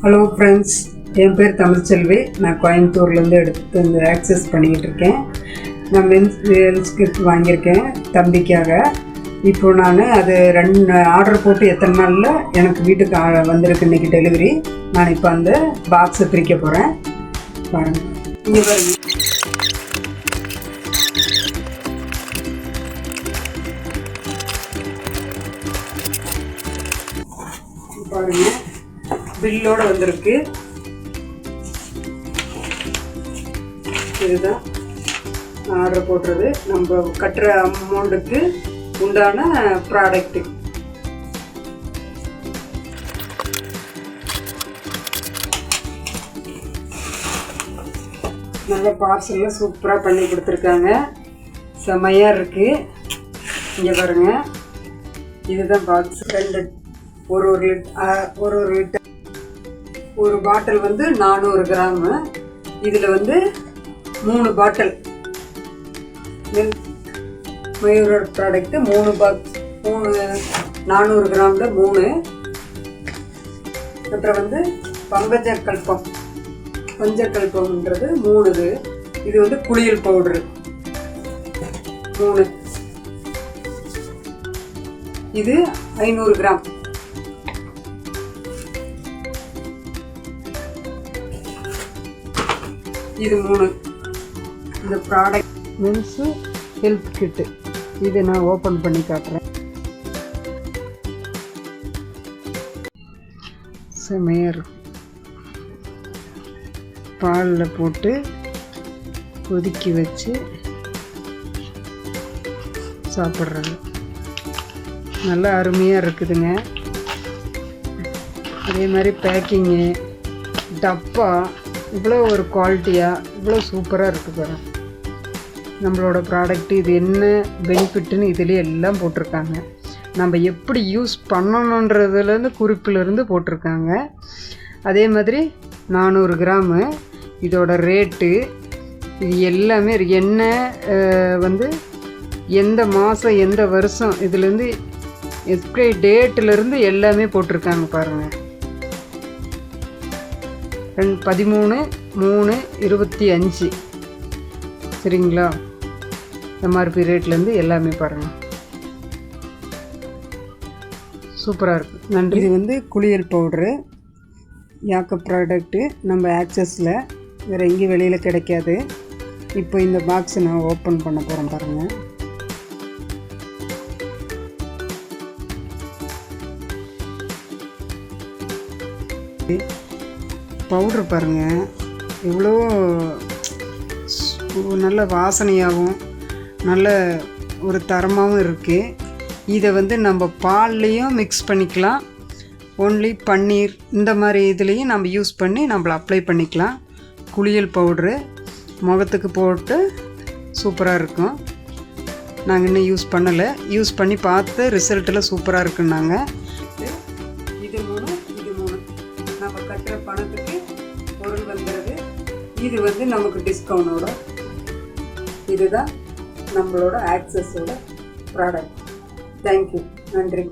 Hello friends, என் பேர் தமிழ்ச்செல்வி. நான் கோயம்புத்தூர்லேருந்து எடுத்து இந்த ஆக்சஸ் பண்ணிக்கிட்டு இருக்கேன். நான் மென்ஸ் கிட் வாங்கியிருக்கேன் தம்பிக்காக. இப்போது நான் அது 2 ஆர்டர் போட்டு எத்தனை நாளில் எனக்கு வீட்டுக்கு வந்திருக்கு இன்றைக்கி டெலிவரி. நான் இப்போ அந்த பாக்ஸை பிரிக்க போகிறேன். பாருங்கள், இங்கே பாருங்கள். பாருங்கள், பில்லோடு வந்திருக்கு. இதுதான் ஆர்டர் போடுறது. நம்ம கட்டுற அமௌண்ட்டுக்கு உண்டான ப்ராடக்ட்டு. நல்ல பார்சலில் சூப்பராக பண்ணி கொடுத்துருக்காங்க. செமையாக இருக்குது. இங்கே பாருங்கள், இதுதான் பாக்ஸ். 2 ஒரு லிட்டர் ஒரு பாட்டில் வந்து 400 கிராமு. இதில் வந்து 3 பாட்டில் மயூரோட ப்ராடக்ட்டு. 3 பாக்ஸ், 400 கிராமில் 3. அப்புறம் வந்து பஞ்சக்கல்பம்ன்றது 3. இது வந்து குளியல் பவுட்ரு 3. இது 500 கிராம். இது 3. இந்த ப்ராடக்ட் மென்ஸு ஹெல்த் கிட்டு. இதை நான் ஓப்பன் பண்ணி காட்டுறேன். செமையாக இருக்கும். பாலில் போட்டு கொதிக்க வச்சு சாப்பிட்றது நல்லா அருமையாக இருக்குதுங்க. அதே மாதிரி பேக்கிங்கு, டப்பா இவ்வளோ ஒரு குவாலிட்டியாக இவ்வளோ சூப்பராக இருக்குது பாருங்க. நம்மளோட ப்ராடக்ட்டு இது என்ன பெனிஃபிட்டுன்னு இதிலே எல்லாம் போட்டிருக்காங்க. நம்ம எப்படி யூஸ் பண்ணணுன்றதுலேருந்து குறிப்பிலேருந்து போட்டிருக்காங்க. அதே மாதிரி 400 கிராமு இதோட ரேட்டு, இது எல்லாமே என்ன வந்து எந்த மாதம் எந்த வருஷம் இதுலேருந்து எக்ஸ்பைரி டேட்டிலேருந்து எல்லாமே போட்டிருக்காங்க பாருங்கள். 13/3/25 சரிங்களா? எம்ஆர்பி ரேட்லேருந்து எல்லாமே பாருங்கள். சூப்பராக இருக்குது. நன்றி. இது வந்து குளியல் பவுட்ரு யாக்க ப்ராடக்ட்டு. நம்ம ஆக்சஸில் வேறு எங்கேயும் வெளியில் கிடைக்காது. இப்போ இந்த பாக்ஸை நான் ஓப்பன் பண்ண போகிறேன் பாருங்கள். பவுட்ரு பாருங்கள், இவ்வளோ நல்ல வாசனையாகவும் நல்ல ஒரு தரமாகவும் இருக்குது. இதை வந்து நம்ம பால்லையும் மிக்ஸ் பண்ணிக்கலாம். ஒன்லி பன்னீர் இந்த மாதிரி இதுலேயும் நம்ம யூஸ் பண்ணி நம்மள அப்ளை பண்ணிக்கலாம். குளியல் பவுட்ரு முகத்துக்கு போட்டு சூப்பராக இருக்கும். நாங்கள் இன்னும் யூஸ் பண்ணலை. யூஸ் பண்ணி பார்த்து ரிசல்ட்டில் சூப்பராக இருக்குன்னாங்க. இது 3 நம்ம கட்டுற பணத்துக்கு பொருள் வந்துடுது. இது வந்து நமக்கு டிஸ்கவுண்டோட. இதுதான் நம்மளோட ஆக்சஸோட ப்ராடக்ட். தேங்க்யூ. நன்றி.